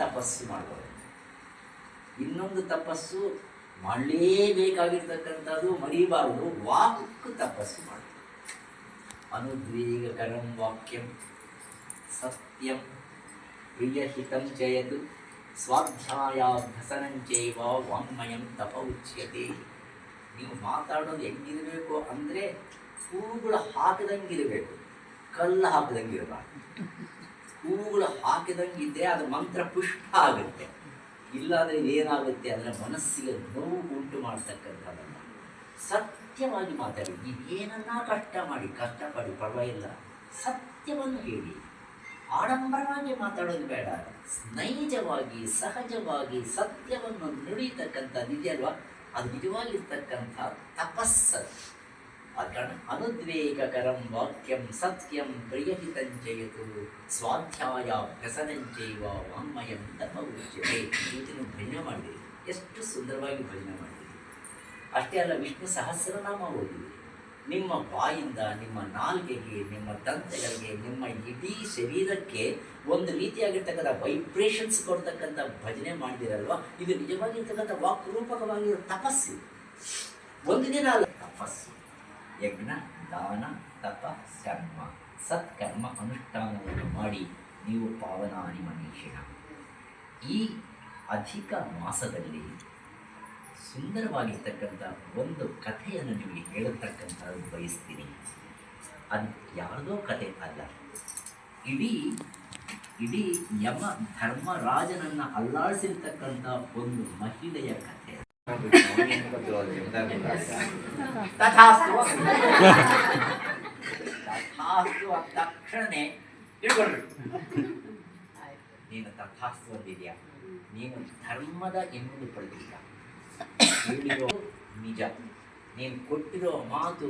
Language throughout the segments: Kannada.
ತಪಸ್ಸು ಮಾಡೋದು. ಇನ್ನೊಂದು ತಪಸ್ಸು ಮಾಡಲೇಬೇಕಾಗಿರ್ತಕ್ಕಂಥದ್ದು ಮರೀಬಾರದು, ವಾಕ್ ತಪಸ್ಸು ಮಾಡೋದು. ಅನುದ್ವೇಗಕರಂ ವಾಕ್ಯಂ ಸತ್ಯಂ ಪ್ರಿಯಹಿತಂ ಜಯದು ಸ್ವಾಧ್ಯಾಯಾಭ್ಯಸನಂಚೈವ ವಾಂಗ್ಮಯಂ ತಪ ಉಚ್ಯತೆ. ನೀವು ಮಾತಾಡೋದು ಹೆಂಗಿರಬೇಕು ಅಂದರೆ ಹೂವುಗಳು ಹಾಕಿದಂಗಿರಬೇಕು, ಕಲ್ಲು ಹಾಕಿದಂಗಿರಬಾರ್ದು. ಹೂವುಗಳು ಹಾಕಿದಂಗಿದ್ದರೆ ಅದು ಮಂತ್ರ ಪುಷ್ಪ ಆಗುತ್ತೆ, ಇಲ್ಲಾಂದರೆ ಏನಾಗುತ್ತೆ ಅಂದರೆ ಮನಸ್ಸಿಗೆ ನೋವು ಉಂಟು ಮಾಡ್ತಕ್ಕಂಥದ್ದಲ್ಲ. ಸತ್ಯವಾಗಿ ಮಾತಾಡಿ, ನೀವೇನನ್ನ ಕಷ್ಟಪಡಿ ಪರವಾಗಿಲ್ಲ, ಸತ್ಯವನ್ನು ಹೇಳಿ. ಆಡಂಬರವಾಗಿ ಮಾತಾಡೋದು ಬೇಡ, ನೈಜವಾಗಿ ಸಹಜವಾಗಿ ಸತ್ಯವನ್ನು ನುಡಿತಕ್ಕಂಥದ್ದು ಇದೆಯಲ್ವ, ಅದು ನಿಜವಾಗಿರ್ತಕ್ಕಂಥ ತಪಸ್ಸು. ಆದ ಕಾರಣ ಅನುದ್ವೇಗಕರಂ ವಾಕ್ಯಂ ಸತ್ಯಂ ಪ್ರಿಯಹಿತಂಚಯತು ಸ್ವಾಧ್ಯಾಯಾಭ್ಯಸನಂಚೈವ ವಾಂಗ್ಮಯಂ ತಪ ಉಚ್ಯತೆ. ಇವತ್ತಿನ ಭಜನೆ ಮಾಡಿದಿರಿ, ಎಷ್ಟು ಸುಂದರವಾಗಿ ಭಜನೆ ಮಾಡಿದಿರಿ. ಅಷ್ಟೇ ಅಲ್ಲ, ವಿಷ್ಣು ಸಹಸ್ರನಾಮ ಓದಿದಿರಿ. ನಿಮ್ಮ ಬಾಯಿಂದ, ನಿಮ್ಮ ನಾಲ್ಗೆಗೆ, ನಿಮ್ಮ ದಂತಗಳಿಗೆ, ನಿಮ್ಮ ಇಡೀ ಶರೀರಕ್ಕೆ ಒಂದು ರೀತಿಯಾಗಿರ್ತಕ್ಕಂಥ ವೈಬ್ರೇಷನ್ಸ್ ಕೊಡ್ತಕ್ಕಂಥ ಭಜನೆ ಮಾಡಿದಿರಲ್ವ, ಇದು ನಿಜವಾಗಿರ್ತಕ್ಕಂಥ ವಾಕ್ರೂಪಕವಾಗಿರೋ ತಪಸ್ಸು. ಒಂದು ದಿನ ಅಲ್ಲ, ತಪಸ್ಸು. ಯಜ್ಞ, ದಾನ, ತಪ, ಕರ್ಮ, ಸತ್ಕರ್ಮ ಅನುಷ್ಠಾನವನ್ನು ಮಾಡಿ ನೀವು ಪಾವನಾನಿ ಮನೀಷಿಣ. ಈ ಅಧಿಕ ಮಾಸದಲ್ಲಿ ಸುಂದರವಾಗಿರ್ತಕ್ಕಂಥ ಒಂದು ಕಥೆಯನ್ನು ನಿಮಗೆ ಹೇಳತಕ್ಕಂಥದ್ದು ಬಯಸ್ತೀನಿ. ಅದು ಯಾರದೋ ಕಥೆ ಅಲ್ಲ, ಇಡೀ ಯಮ ಧರ್ಮರಾಜನನ್ನು ಅಲ್ಲಾಡಿಸಿರ್ತಕ್ಕಂಥ ಒಂದು ಮಹಿಳೆಯ ಕಥೆ. ತಥಾಸ್ತು ತಕ್ಷಣನೇ ತಿಳ್ಕೊಂಡ್ರು, ನೀನು ತಥಾಸ್ತು ಅಂದಿದ್ಯಾ, ನೀನು ಧರ್ಮದ ಎನ್ನುವುದು ಪಡೆದಿಲ್ಲ, ಹೇಳಿರೋ ನಿಜ, ನೀನು ಕೊಟ್ಟಿರೋ ಮಾತು,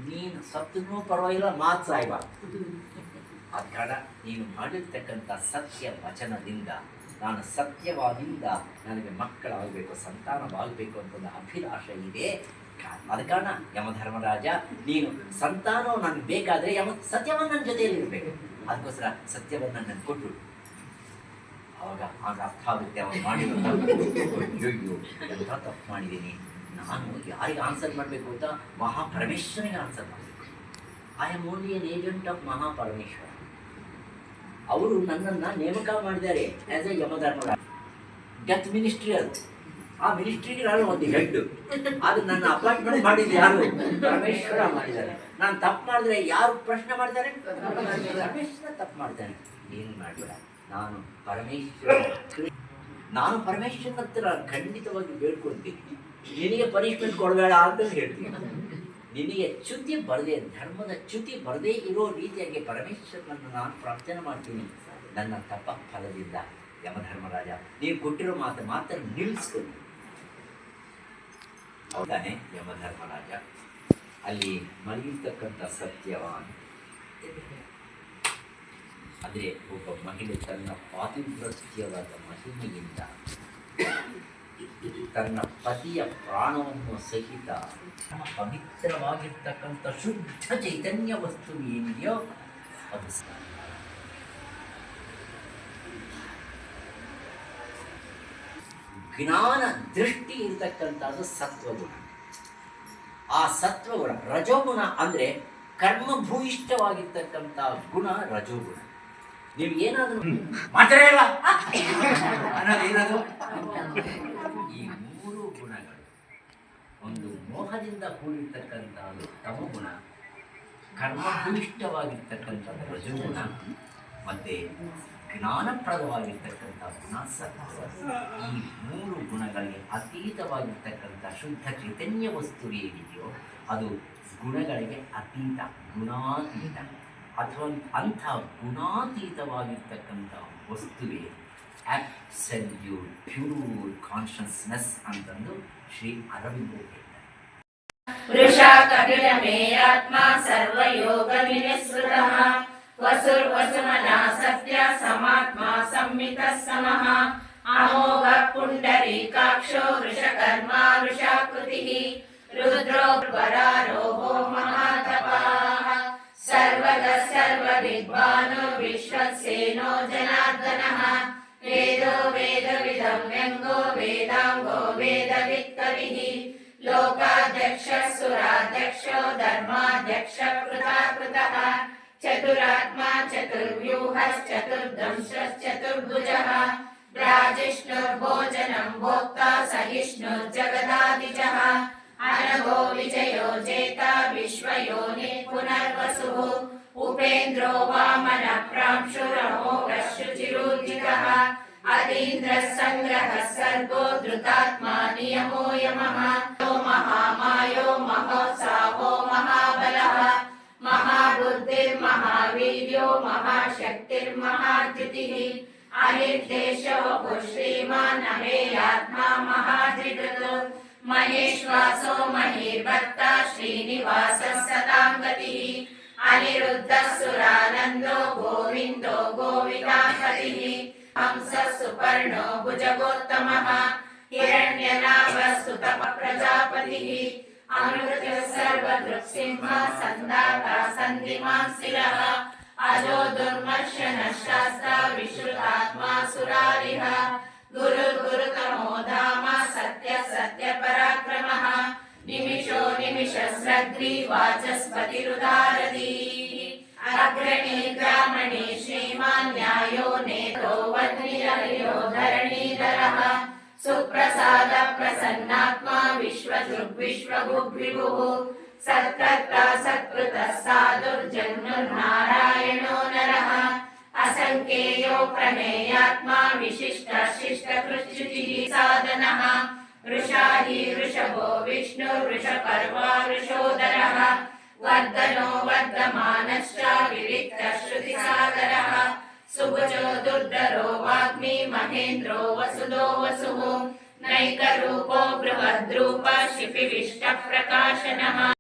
ನೀನು ಸತ್ತನೂ ಪರವಾಗಿಲ್ಲ, ಮಾತು ಸಾಯ್ಬಾರ್ದು. ಆದ ಕಾರಣ ನೀನು ಮಾಡಿರ್ತಕ್ಕಂಥ ಸತ್ಯ ವಚನದಿಂದ, ನಾನು ಸತ್ಯವಾದಿಂದ ನನಗೆ ಮಕ್ಕಳಾಗಬೇಕು, ಸಂತಾನವಾಗಬೇಕು ಅಂತ ಒಂದು ಅಭಿಲಾಷೆ ಇದೆ. ಆದ ಕಾರಣ ಯಮಧರ್ಮರಾಜ, ನೀನು ಸಂತಾನ ನನಗೆ ಬೇಕಾದರೆ ಸತ್ಯವನ್ನು ನನ್ನ ಜೊತೆಯಲ್ಲಿ ಇರಬೇಕು, ಅದಕ್ಕೋಸ್ಕರ ಸತ್ಯವನ್ನು ನನಗೆ ಕೊಟ್ಟು. ಆಗ ಅರ್ಥ ಆಗುತ್ತೆ ಅವನು ಮಾಡಿರೋ ಅಯ್ಯೋ ಎಂಥ ತಪ್ಪು ಮಾಡಿದ್ದೀನಿ, ನಾನು ಯಾರಿಗೆ ಆನ್ಸರ್ ಮಾಡಬೇಕು ಅಂತ ಮಹಾಪರಮೇಶ್ವರನಿಗೆ ಆನ್ಸರ್ ಮಾಡಬೇಕು. I am only an agent of Mahaparameshwara. ಅವರು ನನ್ನನ್ನು ನೇಮಕ ಮಾಡಿದ್ದಾರೆ as a Yamadharmaraja. Death ministry ಅದು, ಆ ಮಿನಿಸ್ಟ್ರಿಗೆ ನಾನು ಒಂದು ಹೆಡ್. ಅದು ನನ್ನ ಅಪಾಯಿಂಟ್ಮೆಂಟ್ ಮಾಡಿದ್ದು ಯಾರು? ಪರಮೇಶ್ವರ ಮಾಡಿದ್ದಾರೆ. ನಾನು ತಪ್ಪು ಮಾಡಿದ್ರೆ ಯಾರು ಪ್ರಶ್ನೆ ಮಾಡ್ತಾರೆ? ಪರಮೇಶ್ವರ ತಪ್ಪು ಮಾಡ್ತಾನೆ. ಏನು ಮಾಡಬೇಡ, ನಾನು ಪರಮೇಶ್ವರನ ಹತ್ರ ಖಂಡಿತವಾಗಿ ಬೇಡ್ಕೊಳ್ತೀನಿ, ನಿನಗೆ ಪನಿಷ್ಮೆಂಟ್ ಕೊಡಬೇಡ ಅಂತ ಹೇಳ್ತೀನಿ. ನಿನಗೆ ಚ್ಯುತಿ ಬರದೆ, ಧರ್ಮದ ಚ್ಯುತಿ ಬರದೇ ಇರೋ ರೀತಿಯಾಗಿ ಪರಮೇಶ್ವರನನ್ನು ನಾನು ಪ್ರಾರ್ಥನೆ ಮಾಡ್ತೀನಿ. ನನ್ನ ತಪ್ಪ ಫಲದಿಂದ ಯಮಧರ್ಮರಾಜ, ನೀವು ಕೊಟ್ಟಿರೋ ಮಾತನ್ನು ನಿಲ್ಲಿಸ್ಕೊಂಡು. ಹೌದಾನೆ ಯಮಧರ್ಮರಾಜ ಅಲ್ಲಿ ಮಲಗಿರ್ತಕ್ಕಂಥ ಸತ್ಯವಾನ್ ಅಂದರೆ ಒಬ್ಬ ಮಹಿಳೆ ತನ್ನ ಪಾತಿವ್ರತ್ಯವಾದ ಮಹಿಮೆಯಿಂದ ತನ್ನ ಪತಿಯ ಪ್ರಾಣವನ್ನು ಸಹಿತ ಪವಿತ್ರವಾಗಿರ್ತಕ್ಕಂಥ ಶುದ್ಧ ಚೈತನ್ಯ ವಸ್ತು ಏನಿದೆಯೋ ಅದು ಜ್ಞಾನ ದೃಷ್ಟಿ ಇರತಕ್ಕಂಥದ್ದು ಸತ್ವಗುಣ. ಆ ಸತ್ವಗುಣ, ರಜೋಗುಣ ಅಂದರೆ ಕರ್ಮಭೂಯಿಷ್ಠವಾಗಿರ್ತಕ್ಕಂಥ ಗುಣ ರಜೋಗುಣ. ನೀವು ಏನಾದರೂ ಮಾತಾಡಲ್ಲ ಅನ್ನೋದೇನದು? ಈ ಮೂರು ಗುಣಗಳು, ಒಂದು ಮೋಹದಿಂದ ಕೂಡಿರ್ತಕ್ಕಂಥದ್ದು ತಮಗುಣ, ಕರ್ಮಭೂಯಿಷ್ಠವಾಗಿರ್ತಕ್ಕಂಥದ್ದು ರಜೋಗುಣ, ಮತ್ತೆ ಜ್ಞಾನಪ್ರದವಾಗಿರ್ತಕ್ಕಂಥ ಗುಣ ಸತ್ವ. ಈ ಮೂರು ಗುಣಗಳಿಗೆ ಅತೀತವಾಗಿರ್ತಕ್ಕಂಥ ಶುದ್ಧ ಚೈತನ್ಯ ವಸ್ತು ಏನಿದೆಯೋ ಅದು ಗುಣಗಳಿಗೆ ಅತೀತ, ಗುಣಾತೀತ. ಅಥವಾ ಅಂಥ ಗುಣಾತೀತವಾಗಿರ್ತಕ್ಕಂಥ ವಸ್ತುವೇ ಅಬ್ಸಲ್ಯೂಟ್ ಪ್ಯೂರ್ ಕಾನ್ಷಿಯಸ್ನೆಸ್ ಅಂತಂದು ಶ್ರೀ ಅರವಿಂದರು ಹೇಳ್ತಾರೆ. ವೃಷಾ ಕಪಿಲಮೇಯಾತ್ಮ ಸರ್ವಯೋಗ ವಿನಿಸ್ಮೃತಃ ವಸುರ್ವಸುಮನಾ ಸತ್ಯ ಸಮಾತ್ಮ ಸಂಮಿತ ಸಮಃ ಅಮೋಘ ಪುಂಡರೀಕಾಕ್ಷೋ ವೃಷಕರ್ಮ ವೃಷಾಕೃತಿಃ ರುದ್ರೋ ವರಾರೋಹೋ ಮಹಾತಪಾಃ ಸರ್ವದಃ ಸರ್ವವಿದ್ವಾನೋ ವಿಶ್ವಸೇನೋ ಜನಾರ್ದನಃ ವೇದೋ वेदाङ्गो वेदाङ्गो वेदवित्कविः लोकाध्यक्षः सुराध्यक्षो धर्माध्यक्ष कृतः चतुरात्मा चतुर्व्यूहश्चतुर्दंश्चतुर्भुजः राजिष्णुर्भोजनं भोक्ता सहिष्णुर्जगदादिजः अनघो विजयो जेता विश्वयोनिः पुनर्वसुः उपेन्द्रो वामनः प्रांशुरमोघः शुचिरूर्जितः अतीन्द्रः सङ्ग्रहः सर्गो धृतात्मा नियमो यमः महामायो महोत्साहो महाबलः महाबुद्धिर्महावीर्यो महाशक्तिर्महाद्युतिः अनिर्देशो श्रीमान् अमेयात्मा महाधिकृत् महेश्वासो महीर्भक्ता श्रीनिवासः सतां गतिः अनिरुद्धः सुरानन्दो गोविन्दो गोविदापतिः हंसः सुपर्णो भुजगोत्तमः हिरण्यनाभः सुतः प्रजापतिः अमृतः सर्वदृक्सिंहः सन्दाता सन्धिमान् शिरः अजो दुर्मर्शनः शास्ता विश्रुतात्मा सुरारिः गुरुतमो धाम सत्यपराक्रमः निमिषो निमिषस्रग्री वाचस्पतिरुदारधीः अग्रणी ग्रामणी श्रीमान् न्यायो नेतो वह्निरयो धरणीधरः सुप्रसाद प्रसन्नात्मा विश्वभुग्विभुः सत्कर्ता सत्कृतः साधुर्जन्मनारायणो नरः असङ्ख्येयो प्रमेयात्मा विशिष्टशिष्टकृच्युतिः साधनः वृषाही वृषभो विष्णुर्वृषपर्वा वृषोदरः वर्धनो वर्धमानश्च विविक्तः श्रुतिसागरः सुभुजो दुर्धरो वाग्मी महेन्द्रो वसुदो वसुः नैकरूपो बृहद्रूप शिपिविष्टप्रकाशनः